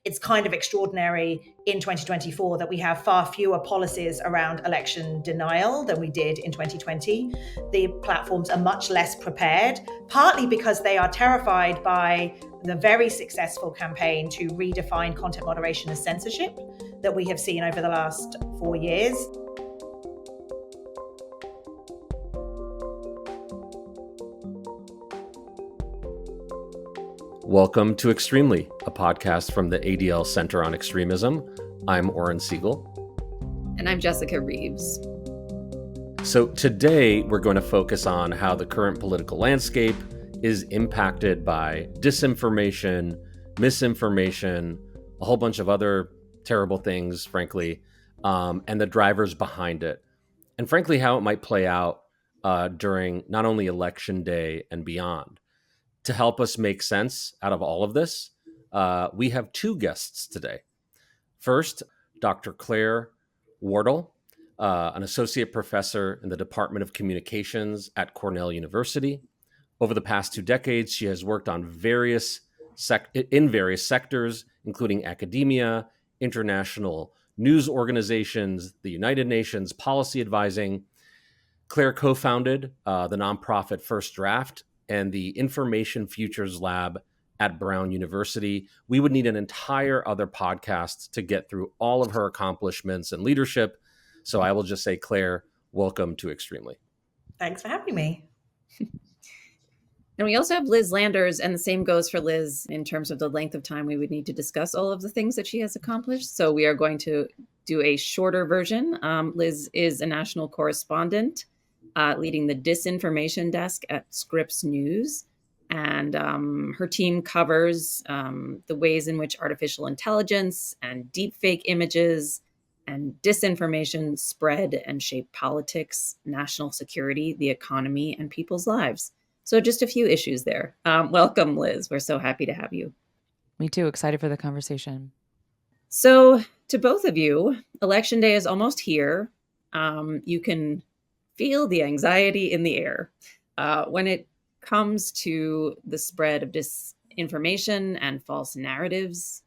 it's kind of extraordinary in 2024 that we have far fewer policies around election denial than we did in 2020. The platforms are much less prepared, partly because they are terrified by the very successful campaign to redefine content moderation as censorship that we have seen over the last 4 years. Welcome to Extremely, a podcast from the ADL Center on Extremism. I'm Oren Segal. And I'm Jessica Reaves. So today we're going to focus on how the current political landscape is impacted by disinformation, misinformation, a whole bunch of other terrible things, frankly, and the drivers behind it. And frankly, how it might play out during not only election day and beyond. To help us make sense out of all of this, we have two guests today. First, Dr. Claire Wardle, an associate professor in the Department of Communications at Cornell University. Over the past 2 decades, she has worked on various sectors, including academia, international news organizations, the United Nations, policy advising. Claire co-founded the nonprofit First Draft and the Information Futures Lab at Brown University. We would need an entire other podcast to get through all of her accomplishments and leadership. So I will just say, Claire, welcome to Extremely. Thanks for having me. And we also have Liz Landers, and the same goes for Liz in terms of the length of time we would need to discuss all of the things that she has accomplished. So we are going to do a shorter version. Liz is a national correspondent leading the disinformation desk at Scripps News. And her team covers the ways in which artificial intelligence and deepfake images and disinformation spread and shape politics, national security, the economy, and people's lives. So just a few issues there. Welcome, Liz. We're so happy to have you. Me too. Excited for the conversation. So to both of you, Election Day is almost here. You can feel the anxiety in the air when it comes to the spread of disinformation and false narratives.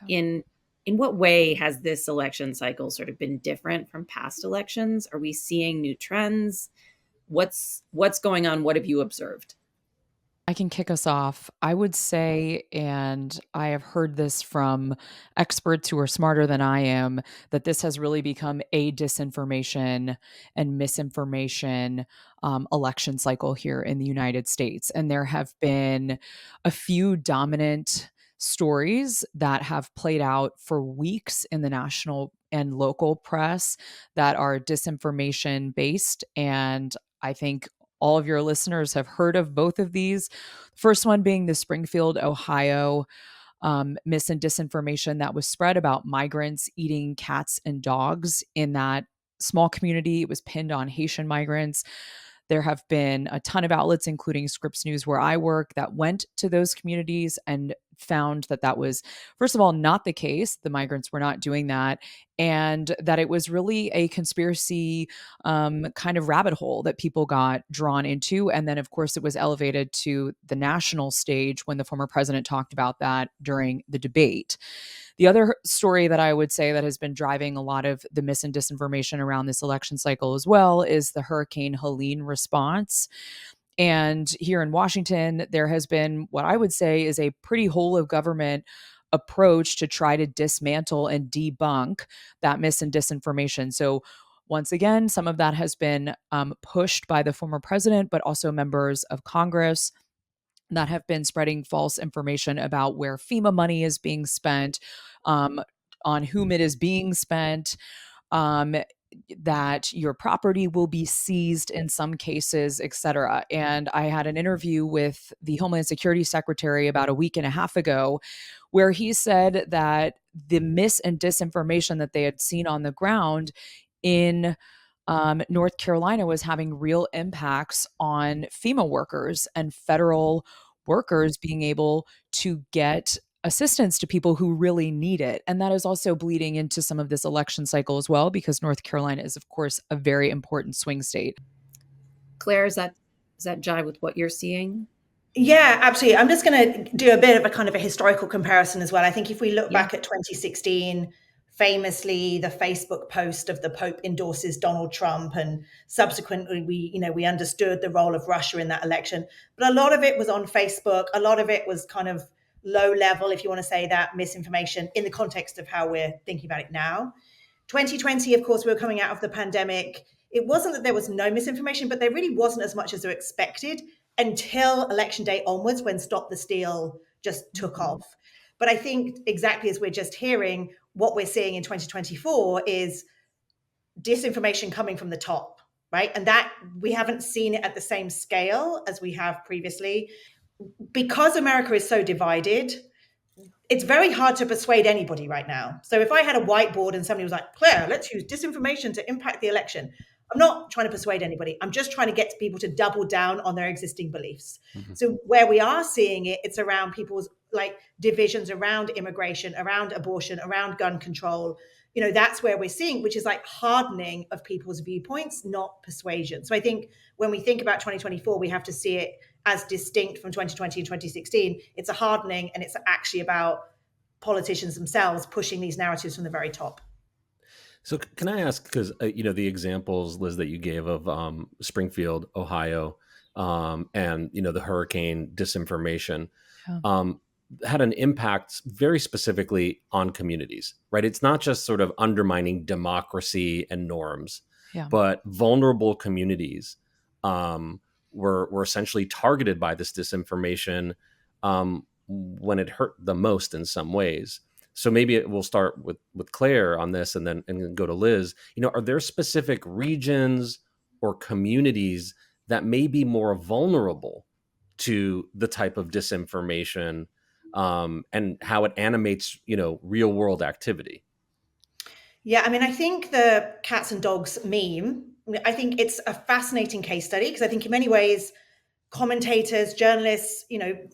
In what way has this election cycle sort of been different from past elections? Are we seeing new trends? What's going on? What have you observed? I can kick us off. I would say, and I have heard this from experts who are smarter than I am, that this has really become a disinformation and misinformation election cycle here in the United States. And there have been a few dominant stories that have played out for weeks in the national and local press that are disinformation based. And I think all of your listeners have heard of both of these. First one being the Springfield, Ohio mis and disinformation that was spread about migrants eating cats and dogs in that small community. It was pinned on Haitian migrants. There have been a ton of outlets, including Scripps News, where I work, that went to those communities and found that that was, first of all, not the case. The migrants were not doing that. And that it was really a conspiracy kind of rabbit hole that people got drawn into. And then, of course, it was elevated to the national stage when the former president talked about that during the debate. The other story that I would say that has been driving a lot of the mis and disinformation around this election cycle as well is the Hurricane Helene response. And here in Washington, there has been what I would say is a pretty whole of government approach to try to dismantle and debunk that mis and disinformation. So once again, some of that has been pushed by the former president, but also members of Congress that have been spreading false information about where FEMA money is being spent, on whom it is being spent, that your property will be seized in some cases, et cetera. And I had an interview with the Homeland Security Secretary about a week and a half ago, where he said that the mis and disinformation that they had seen on the ground in North Carolina was having real impacts on FEMA workers and federal workers being able to get assistance to people who really need it. And that is also bleeding into some of this election cycle as well, because North Carolina is, of course, a very important swing state. Claire, does that jive with what you're seeing? Yeah, absolutely. I'm just going to do a bit of a kind of a historical comparison as well. I think if we look Yeah. back at 2016, famously the Facebook post of the Pope endorses Donald Trump, and subsequently we understood the role of Russia in that election. But a lot of it was on Facebook. A lot of it was kind of low level, if you want to say that, misinformation in the context of how we're thinking about it now. 2020, of course, we were coming out of the pandemic. It wasn't that there was no misinformation, but there really wasn't as much as we expected until election day onwards, when Stop the Steal just took off. But I think exactly as we're just hearing, what we're seeing in 2024 is disinformation coming from the top, right? And that we haven't seen it at the same scale as we have previously. Because America is so divided, it's very hard to persuade anybody right now. So if I had a whiteboard and somebody was like, Claire, let's use disinformation to impact the election, I'm not trying to persuade anybody. I'm just trying to get people to double down on their existing beliefs. Mm-hmm. So where we are seeing it, it's around people's like divisions around immigration, around abortion, around gun control. That's where we're seeing, which is like hardening of people's viewpoints, not persuasion. So I think when we think about 2024, we have to see it as distinct from 2020 and 2016. It's a hardening, and it's actually about politicians themselves pushing these narratives from the very top. So can I ask, because the examples, Liz, that you gave of Springfield, Ohio, and the hurricane disinformation Yeah. had an impact very specifically on communities, right? It's not just sort of undermining democracy and norms, Yeah. but vulnerable communities were essentially targeted by this disinformation when it hurt the most in some ways. So maybe we'll start with Claire on this, and then go to Liz. Are there specific regions or communities that may be more vulnerable to the type of disinformation, and how it animates, real world activity? Yeah, I mean, I think the cats and dogs meme, I think it's a fascinating case study, because I think in many ways, commentators, journalists,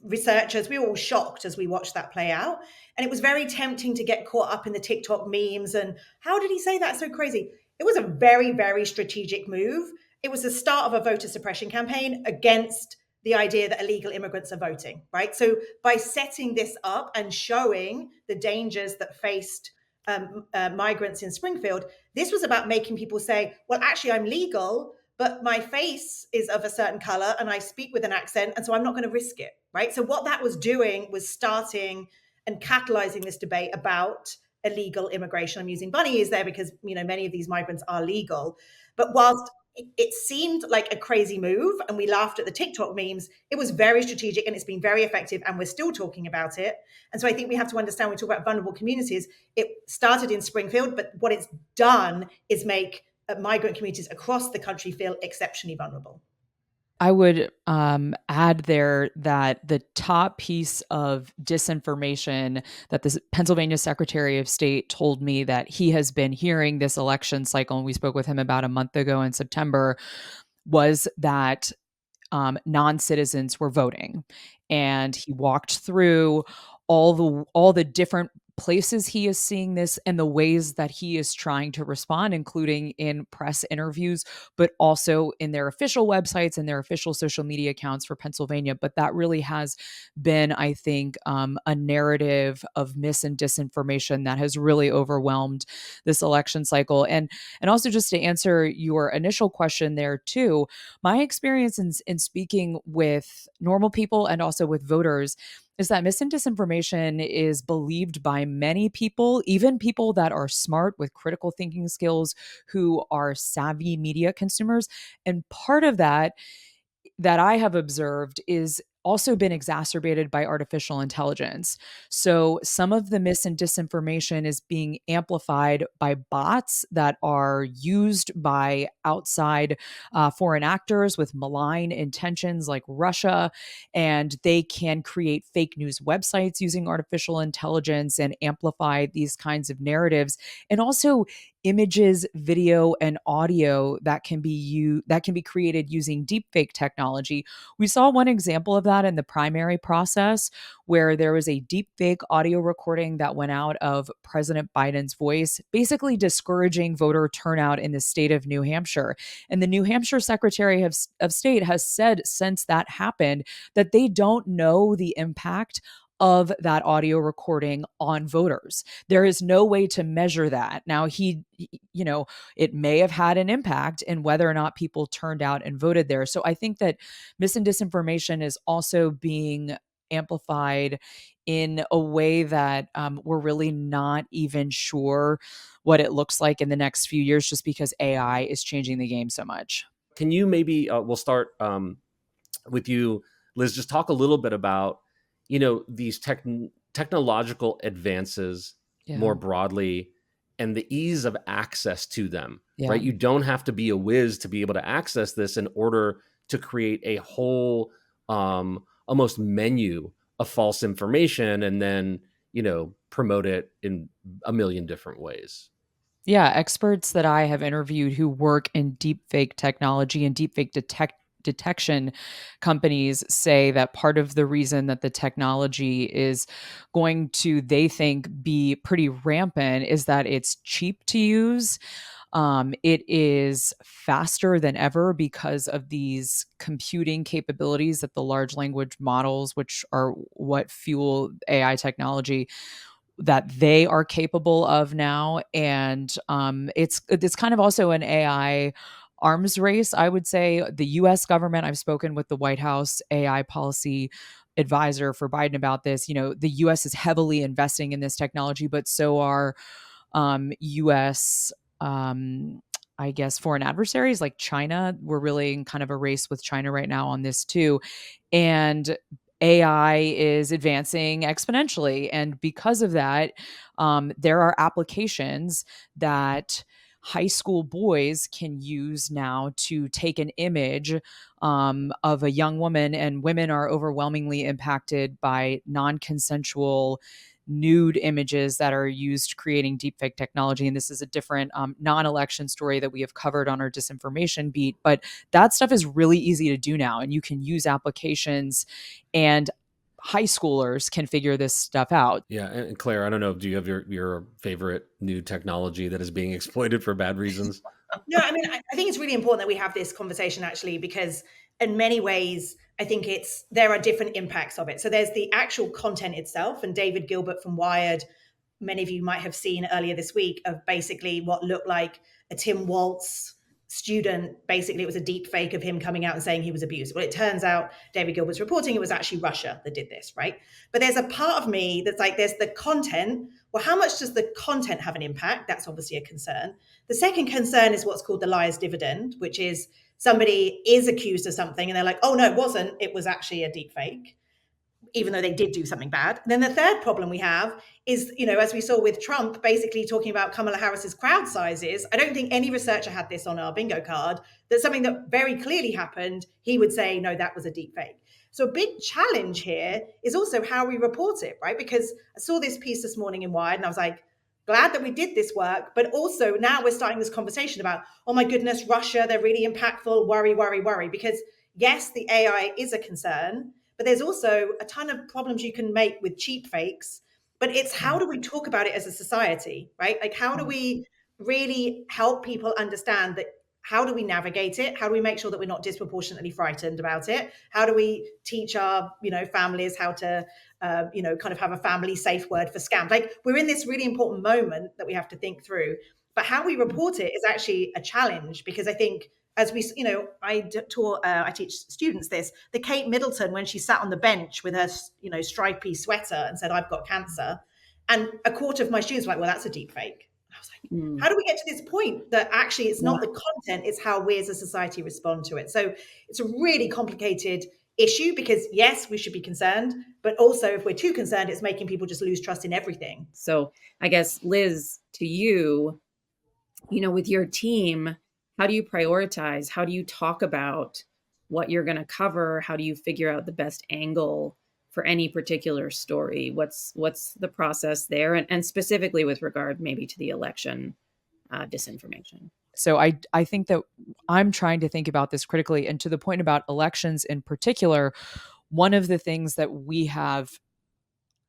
researchers, we were all shocked as we watched that play out. And it was very tempting to get caught up in the TikTok memes and how did he say that so crazy? It was a very, very strategic move. It was the start of a voter suppression campaign against the idea that illegal immigrants are voting, right? So by setting this up and showing the dangers that faced migrants in Springfield, this was about making people say, well, actually, I'm legal, but my face is of a certain color and I speak with an accent, and so I'm not going to risk it, right? So what that was doing was starting and catalyzing this debate about illegal immigration. I'm using bunnies there because many of these migrants are legal, but whilst it seemed like a crazy move and we laughed at the TikTok memes, it was very strategic and it's been very effective, and we're still talking about it. And so I think we have to understand, when we talk about vulnerable communities, it started in Springfield, but what it's done is make migrant communities across the country feel exceptionally vulnerable. I would add there that the top piece of disinformation that the Pennsylvania Secretary of State told me that he has been hearing this election cycle, and we spoke with him about a month ago in September, was that non-citizens were voting. And he walked through all the different places he is seeing this and the ways that he is trying to respond, including in press interviews, but also in their official websites and their official social media accounts for Pennsylvania. But that really has been, I think, a narrative of mis and disinformation that has really overwhelmed this election cycle. And also, just to answer your initial question there too, my experience in speaking with normal people and also with voters is that mis and disinformation is believed by many people, even people that are smart with critical thinking skills, who are savvy media consumers. And part of that I have observed is also been exacerbated by artificial intelligence. So some of the mis and disinformation is being amplified by bots that are used by outside foreign actors with malign intentions, like Russia, and they can create fake news websites using artificial intelligence and amplify these kinds of narratives, and also images, video, and audio that can be created using deepfake technology. We saw one example of that in the primary process, where there was a deepfake audio recording that went out of President Biden's voice, basically discouraging voter turnout in the state of New Hampshire. And the New Hampshire Secretary of State has said since that happened that they don't know the impact of that audio recording on voters. There is no way to measure that. Now, it may have had an impact in whether or not people turned out and voted there. So I think that mis and disinformation is also being amplified in a way that we're really not even sure what it looks like in the next few years, just because AI is changing the game so much. Can you maybe, we'll start with you, Liz, just talk a little bit about, these technological advances more broadly and the ease of access to them, right? You don't have to be a whiz to be able to access this in order to create a whole almost menu of false information and then, promote it in a million different ways. Yeah, experts that I have interviewed who work in deepfake technology and deepfake detection companies say that part of the reason that the technology is going to, they think, be pretty rampant is that it's cheap to use. It is faster than ever because of these computing capabilities that the large language models, which are what fuel AI technology, that they are capable of now. And it's kind of also an AI arms race, I would say. The US government, I've spoken with the White House AI policy advisor for Biden about this. The US is heavily investing in this technology, but so are US I guess foreign adversaries like China. We're really in kind of a race with China right now on this too. And AI is advancing exponentially. And because of that, there are applications that high school boys can use now to take an image of a young woman, and women are overwhelmingly impacted by non-consensual nude images that are used creating deepfake technology. And this is a different non-election story that we have covered on our disinformation beat. But that stuff is really easy to do now. And you can use applications, and high schoolers can figure this stuff out. Yeah. And Claire, I don't know, do you have your favorite new technology that is being exploited for bad reasons? No, I mean, I think it's really important that we have this conversation actually, because in many ways, I think there are different impacts of it. So there's the actual content itself, and David Gilbert from Wired, many of you might have seen earlier this week, of basically what looked like a Tim Waltz student. Basically, it was a deep fake of him coming out and saying he was abused. Well, it turns out David Gilbert's reporting it was actually Russia that did this, right? But there's a part of me that's like, there's the content. Well, how much does the content have an impact? That's obviously a concern. The second concern is what's called the liar's dividend, which is somebody is accused of something and they're like, oh, no, it wasn't. It was actually a deep fake, even though they did do something bad. And then the third problem we have is, as we saw with Trump, basically talking about Kamala Harris's crowd sizes. I don't think any researcher had this on our bingo card, that something that very clearly happened, he would say, no, that was a deep fake. So a big challenge here is also how we report it, right? Because I saw this piece this morning in Wired and I was like, glad that we did this work, but also now we're starting this conversation about, oh my goodness, Russia, they're really impactful, worry, worry, worry. Because yes, the AI is a concern, but there's also a ton of problems you can make with cheap fakes. But it's how do we talk about it as a society, right? Like, how do we really help people understand that? How do we navigate it? How do we make sure that we're not disproportionately frightened about it? How do we teach our, families how to, kind of have a family safe word for scam? Like, we're in this really important moment that we have to think through. But how we report it is actually a challenge, because I think, as we, I teach students this, the Kate Middleton, when she sat on the bench with her, stripy sweater and said, I've got cancer. And a quarter of my students were like, well, that's a deep fake. I was like, how do we get to this point that actually it's not the content, it's how we as a society respond to it? So it's a really complicated issue, because yes, we should be concerned, but also if we're too concerned, it's making people just lose trust in everything. So I guess, Liz, to you, with your team, how do you prioritize? How do you talk about what you're going to cover? How do you figure out the best angle for any particular story? What's the process there? And specifically with regard maybe to the election disinformation. So I think that I'm trying to think about this critically. And to the point about elections in particular, one of the things that we have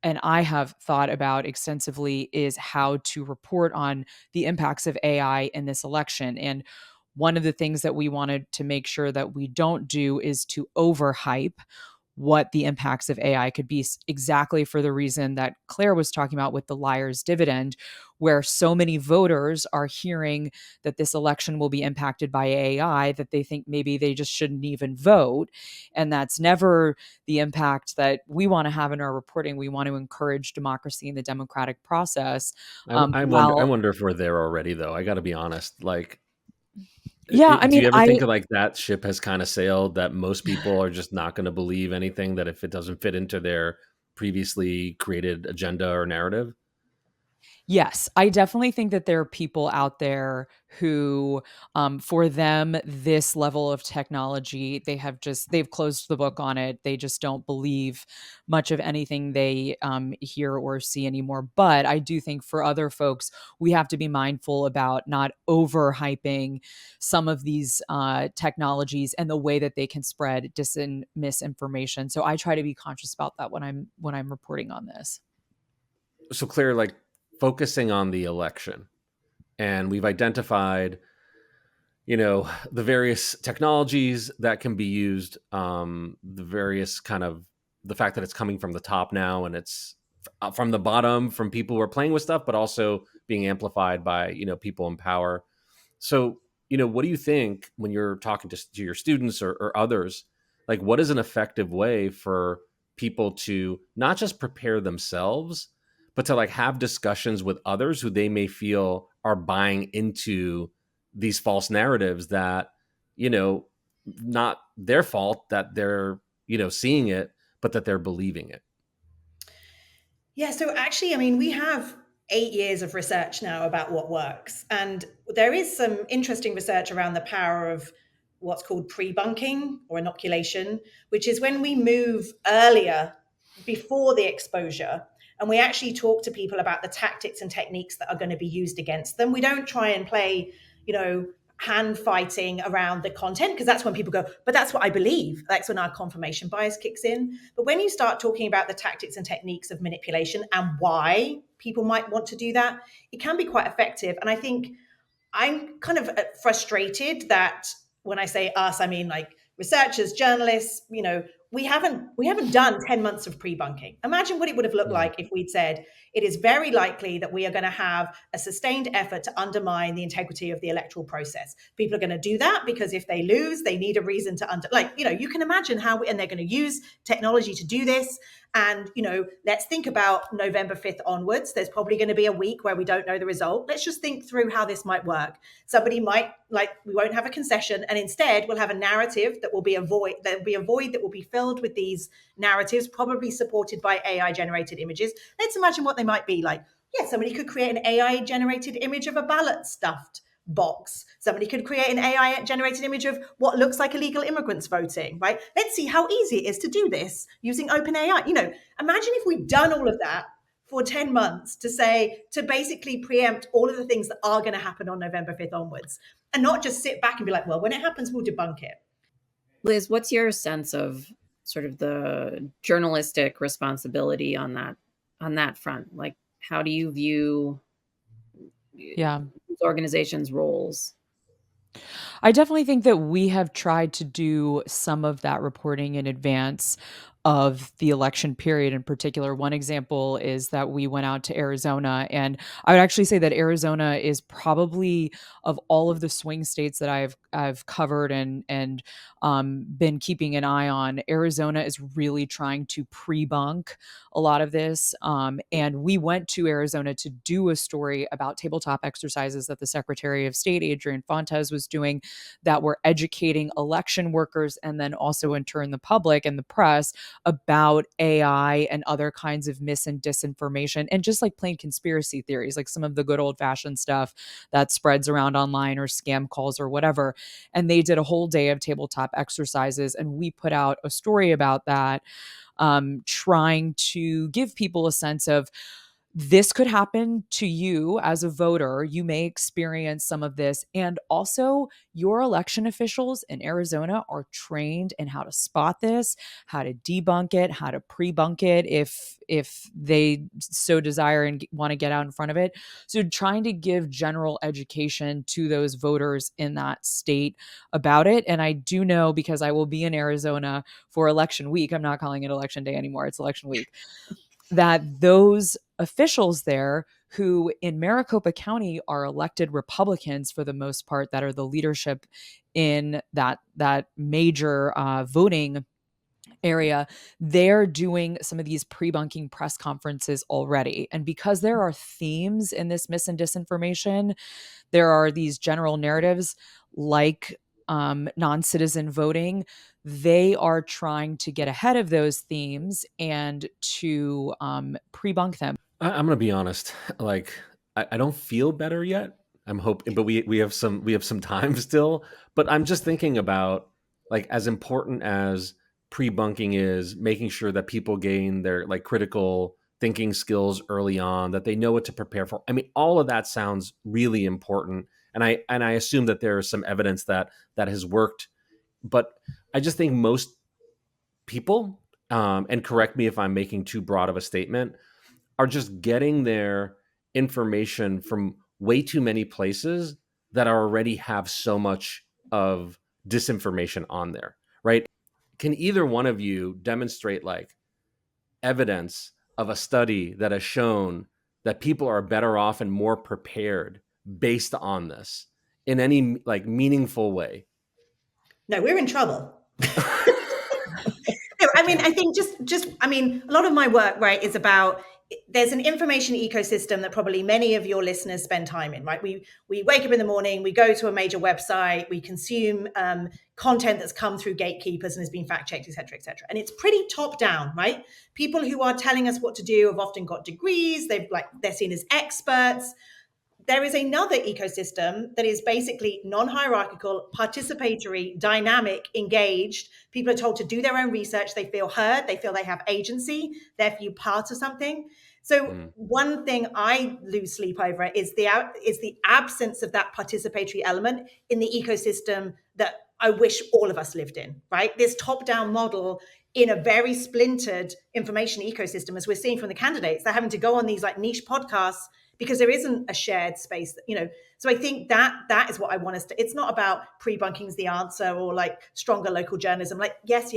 and I have thought about extensively is how to report on the impacts of AI in this election. And one of the things that we wanted to make sure that we don't do is to overhype what the impacts of AI could be, exactly for the reason that Claire was talking about with the liar's dividend, where so many voters are hearing that this election will be impacted by AI that they think maybe they just shouldn't even vote. And that's never the impact that we want to have in our reporting. We want to encourage democracy and the democratic process. I While, wonder if we're there already, though. I got to be honest. Like, yeah, I do mean, you ever think of like that ship has kind of sailed, that most people are just not going to believe anything that if it doesn't fit into their previously created agenda or narrative? Yes, I definitely think that there are people out there who, for them, this level of technology, they've closed the book on it. They just don't believe much of anything they hear or see anymore. But I do think for other folks, we have to be mindful about not overhyping some of these technologies and the way that they can spread misinformation. So I try to be conscious about that when I'm reporting on this. So, Claire, like focusing on the election, and we've identified, the various technologies that can be used, the various kind of the fact that it's coming from the top now and it's from the bottom from people who are playing with stuff, but also being amplified by, people in power. So, what do you think when you're talking to your students or others? Like, what is an effective way for people to not just prepare themselves, but to like have discussions with others who they may feel are buying into these false narratives that, not their fault that they're, seeing it, but that they're believing it? Yeah, so actually, I mean, we have 8 years of research now about what works. And there is some interesting research around the power of what's called pre-bunking or inoculation, which is when we move earlier before the exposure and we actually talk to people about the tactics and techniques that are going to be used against them. We don't try and play, hand fighting around the content, because that's when people go, but that's what I believe. That's when our confirmation bias kicks in. But when you start talking about the tactics and techniques of manipulation and why people might want to do that, it can be quite effective. And I think I'm kind of frustrated that when I say us, I mean like researchers, journalists, we haven't done 10 months of pre-bunking. Imagine what it would have looked like if we'd said, it is very likely that we are going to have a sustained effort to undermine the integrity of the electoral process. People are going to do that because if they lose, they need a reason to you can imagine how, and they're going to use technology to do this. And, let's think about November 5th onwards. There's probably going to be a week where we don't know the result. Let's just think through how this might work. Somebody might, we won't have a concession, and instead we'll have a narrative that will be a void. There'll be a void that will be filled with these narratives, probably supported by AI generated images. Let's imagine what they might be like. Yeah, somebody could create an AI generated image of a ballot stuffed box. Somebody could create an AI generated image of what looks like illegal immigrants voting, right? Let's see how easy it is to do this using OpenAI. Imagine if we'd done all of that for 10 months to basically preempt all of the things that are going to happen on November 5th onwards, and not just sit back and be like, well, when it happens, we'll debunk it. Liz, what's your sense of sort of the journalistic responsibility on that front? Like, how do you view organizations' roles? I definitely think that we have tried to do some of that reporting in advance of the election period. In particular, one example is that we went out to Arizona, and I would actually say that Arizona is probably, of all of the swing states that I've covered and been keeping an eye on, Arizona is really trying to pre-bunk a lot of this. And we went to Arizona to do a story about tabletop exercises that the Secretary of State, Adrian Fontes, was doing that were educating election workers and then also in turn the public and the press about AI and other kinds of mis and disinformation and just like plain conspiracy theories, like some of the good old fashioned stuff that spreads around online or scam calls or whatever. And they did a whole day of tabletop exercises, and we put out a story about that, trying to give people a sense of this could happen to you as a voter. You may experience some of this. And also, your election officials in Arizona are trained in how to spot this, how to debunk it, how to pre-bunk it if they so desire and want to get out in front of it. So trying to give general education to those voters in that state about it. And I do know, because I will be in Arizona for election week, I'm not calling it election day anymore, it's election week, that those officials there, who in Maricopa County are elected Republicans for the most part, that are the leadership in that major voting area, they're doing some of these pre-bunking press conferences already. And because there are themes in this mis and disinformation, there are these general narratives like non-citizen voting. They are trying to get ahead of those themes and to pre-bunk them. I'm gonna be honest. Like, I don't feel better yet. I'm hoping, but we have some time still. But I'm just thinking about, like, as important as pre-bunking is, making sure that people gain their, like, critical thinking skills early on, that they know what to prepare for. I mean, all of that sounds really important, and I assume that there is some evidence that has worked. But I just think most people, and correct me if I'm making too broad of a statement, are just getting their information from way too many places that already have so much of disinformation on there, right? Can either one of you demonstrate, like, evidence of a study that has shown that people are better off and more prepared based on this in any, like, meaningful way? No, we're in trouble. No, I mean, I think I mean, a lot of my work, right, is about, there's an information ecosystem that probably many of your listeners spend time in, right? We wake up in the morning, we go to a major website, we consume content that's come through gatekeepers and has been fact checked, et cetera, et cetera. And it's pretty top down, right? People who are telling us what to do have often got degrees. They're seen as experts. There is another ecosystem that is basically non-hierarchical, participatory, dynamic, engaged. People are told to do their own research. They feel heard. They feel they have agency. They're part of something. So one thing I lose sleep over is the absence of that participatory element in the ecosystem that I wish all of us lived in, right? This top-down model in a very splintered information ecosystem, as we're seeing from the candidates. They're having to go on these, like, niche podcasts because there isn't a shared space that, so I think that is what I want us to, it's not about pre-bunking is the answer or, like, stronger local journalism. Like, yes.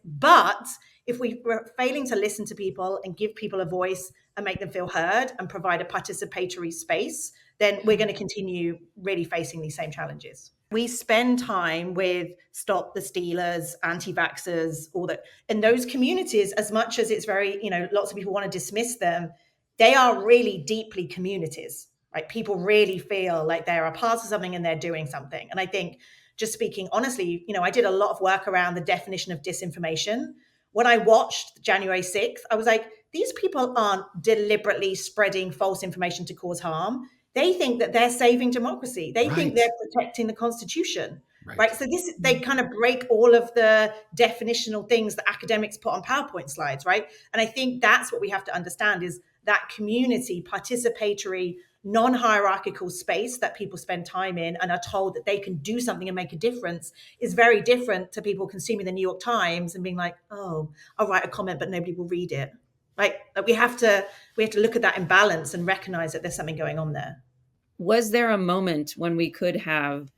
But if we're failing to listen to people and give people a voice and make them feel heard and provide a participatory space, then we're going to continue really facing these same challenges. We spend time with Stop the Stealers, anti-vaxxers, all that, and those communities, as much as it's very, lots of people want to dismiss them, they are really deeply communities, right? People really feel like they're a part of something and they're doing something. And I think, just speaking honestly, I did a lot of work around the definition of disinformation. When I watched January 6th, I was like, these people aren't deliberately spreading false information to cause harm. They think that they're saving democracy. They think they're protecting the Constitution, right? So they kind of break all of the definitional things that academics put on PowerPoint slides, right? And I think that's what we have to understand, is that community, participatory, non-hierarchical space that people spend time in and are told that they can do something and make a difference is very different to people consuming the New York Times and being like, oh, I'll write a comment, but nobody will read it. Like we have to look at that imbalance and recognize that there's something going on there. Was there a moment when we could have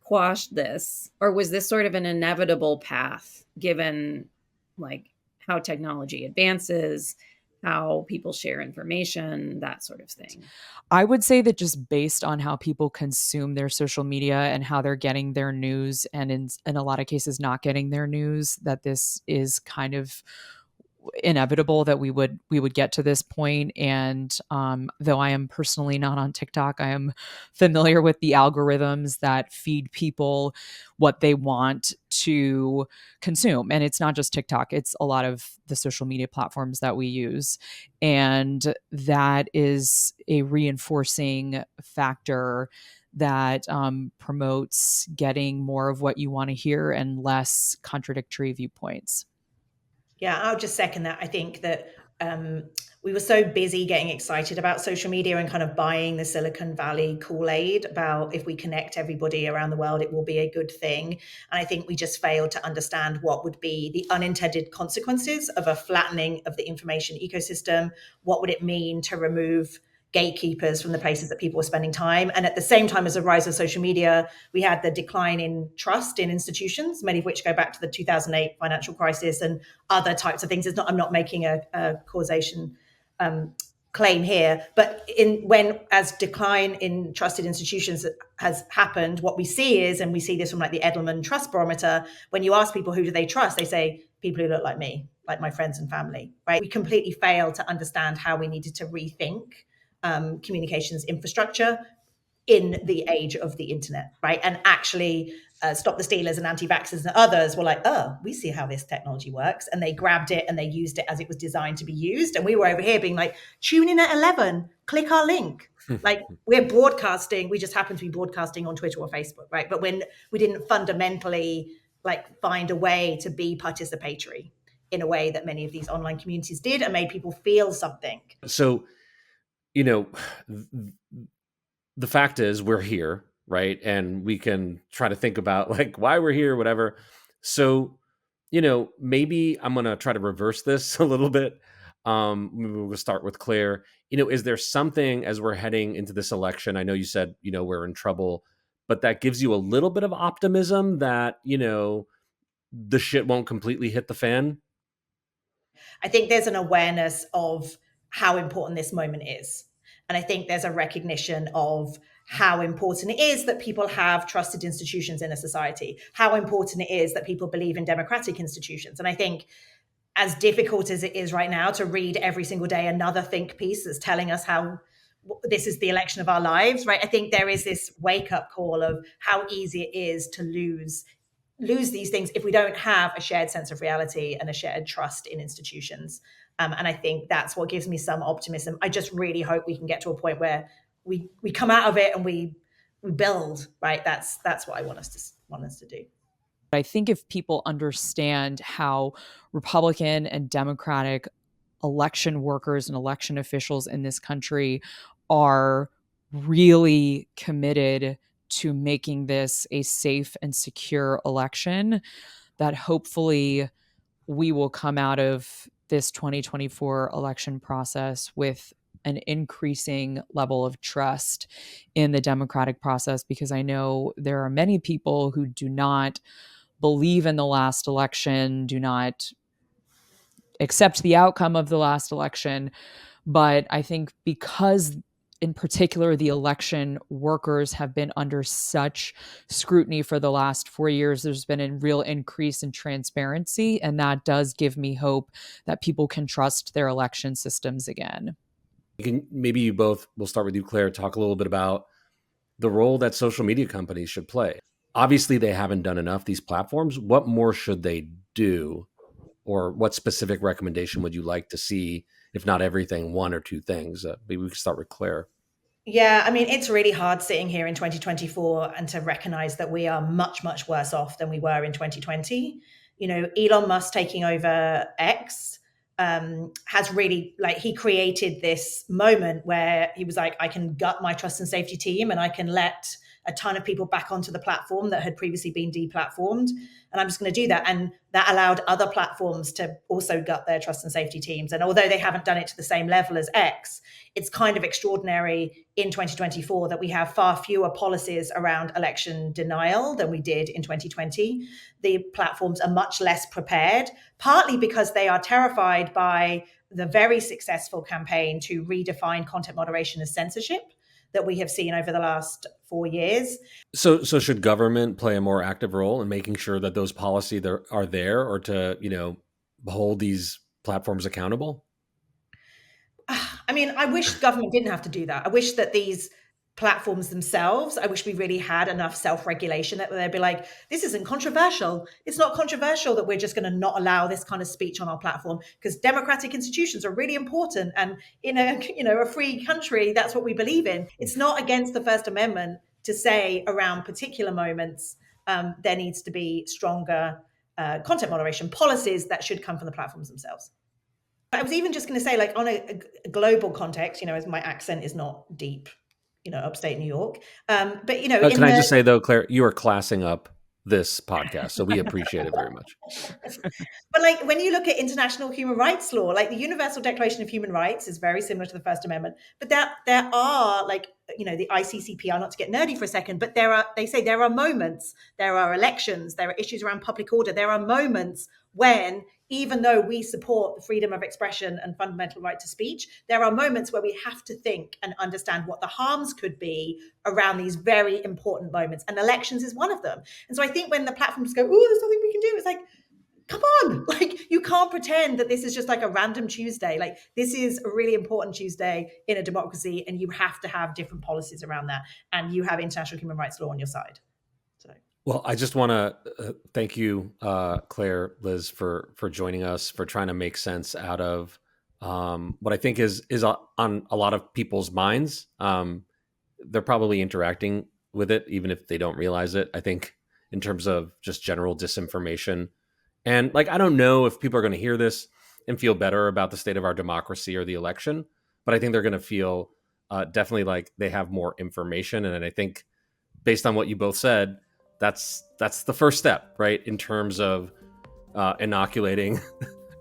quashed this, or was this sort of an inevitable path given, like, how technology advances, how people share information, that sort of thing? I would say that just based on how people consume their social media and how they're getting their news, and in a lot of cases not getting their news, that this is kind of inevitable that we would get to this point. And though I am personally not on TikTok, I am familiar with the algorithms that feed people what they want to consume. And it's not just TikTok, it's a lot of the social media platforms that we use. And that is a reinforcing factor that promotes getting more of what you want to hear and less contradictory viewpoints. Yeah, I'll just second that. I think that we were so busy getting excited about social media and kind of buying the Silicon Valley Kool-Aid about if we connect everybody around the world, it will be a good thing. And I think we just failed to understand what would be the unintended consequences of a flattening of the information ecosystem. What would it mean to remove gatekeepers from the places that people were spending time? And at the same time as the rise of social media, we had the decline in trust in institutions, many of which go back to the 2008 financial crisis and other types of things. I'm not making a causation claim here, but when as decline in trusted institutions has happened, what we see is, and we see this from like the Edelman Trust Barometer, when you ask people who do they trust, they say people who look like me, like my friends and family, right? We completely failed to understand how we needed to rethink communications infrastructure in the age of the internet, right? And actually Stop the Stealers and anti-vaxxers and others were like, oh, we see how this technology works. And they grabbed it and they used it as it was designed to be used. And we were over here being like, tune in at 11, click our link. Like we're broadcasting, we just happen to be broadcasting on Twitter or Facebook, right? But when we didn't fundamentally like find a way to be participatory in a way that many of these online communities did and made people feel something. So, you know, the fact is we're here, right? And we can try to think about like why we're here, whatever. So, you know, maybe I'm going to try to reverse this a little bit. Maybe we'll start with Claire. You know, is there something as we're heading into this election? I know you said, you know, we're in trouble, but that gives you a little bit of optimism that, you know, the shit won't completely hit the fan? I think there's an awareness of how important this moment is. And I think there's a recognition of how important it is that people have trusted institutions in a society, how important it is that people believe in democratic institutions. And I think as difficult as it is right now to read every single day another think piece that's telling us how this is the election of our lives, right? I think there is this wake-up call of how easy it is to lose these things if we don't have a shared sense of reality and a shared trust in institutions. And I think that's what gives me some optimism. I just really hope we can get to a point where we come out of it and we build, right? That's what I want us to do. I think if people understand how Republican and Democratic election workers and election officials in this country are really committed to making this a safe and secure election, that hopefully we will come out of this 2024 election process with an increasing level of trust in the democratic process, because I know there are many people who do not believe in the last election, do not accept the outcome of the last election. But I think because in particular, the election workers have been under such scrutiny for the last 4 years, there's been a real increase in transparency. And that does give me hope that people can trust their election systems again. Maybe you both, we'll start with you, Claire, talk a little bit about the role that social media companies should play. Obviously, they haven't done enough, these platforms. What more should they do? Or what specific recommendation would you like to see, if not everything, one or two things? Maybe we could start with Claire. Yeah, I mean, it's really hard sitting here in 2024 and to recognize that we are much, much worse off than we were in 2020. You know, Elon Musk taking over X has really, like, he created this moment where he was like, I can gut my trust and safety team and I can let a ton of people back onto the platform that had previously been deplatformed. And I'm just going to do that. And that allowed other platforms to also gut their trust and safety teams. And although they haven't done it to the same level as X, it's kind of extraordinary in 2024 that we have far fewer policies around election denial than we did in 2020. The platforms are much less prepared, partly because they are terrified by the very successful campaign to redefine content moderation as censorship that we have seen over the last 4 years. So should government play a more active role in making sure that those policies are there, or to, you know, hold these platforms accountable? I mean, I wish government didn't have to do that. I wish that these platforms themselves, I wish we really had enough self-regulation that they'd be like, this isn't controversial. It's not controversial that we're just going to not allow this kind of speech on our platform, because democratic institutions are really important. And in a free country, that's what we believe in. It's not against the First Amendment to say around particular moments, there needs to be stronger content moderation policies that should come from the platforms themselves. I was even just going to say, like, on a global context, as my accent is not deep, upstate New York. But, can I just say, though, Claire, you are classing up this podcast, so we appreciate it very much. But like, when you look at international human rights law, like the Universal Declaration of Human Rights is very similar to the First Amendment, but there are, like, the ICCPR, not to get nerdy for a second, but they say there are moments, there are elections, there are issues around public order, there are moments when, even though we support the freedom of expression and fundamental right to speech, there are moments where we have to think and understand what the harms could be around these very important moments. And elections is one of them. And so I think when the platforms go, oh, there's nothing we can do, it's like, come on, like, you can't pretend that this is just like a random Tuesday. Like, this is a really important Tuesday in a democracy, and you have to have different policies around that. And you have international human rights law on your side. Well, I just want to thank you, Claire, Liz, for joining us, for trying to make sense out of what I think is on a lot of people's minds. They're probably interacting with it, even if they don't realize it. I think in terms of just general disinformation. And like, I don't know if people are going to hear this and feel better about the state of our democracy or the election, but I think they're going to feel definitely like they have more information. And I think based on what you both said, that's the first step, right? In terms of inoculating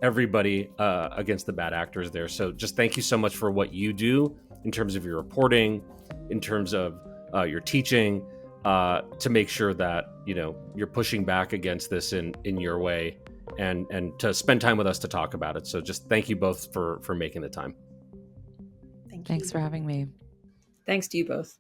everybody against the bad actors there. So just thank you so much for what you do in terms of your reporting, in terms of your teaching, to make sure that, you're pushing back against this in your way, and to spend time with us to talk about it. So just thank you both for making the time. Thanks for having me. Thanks to you both.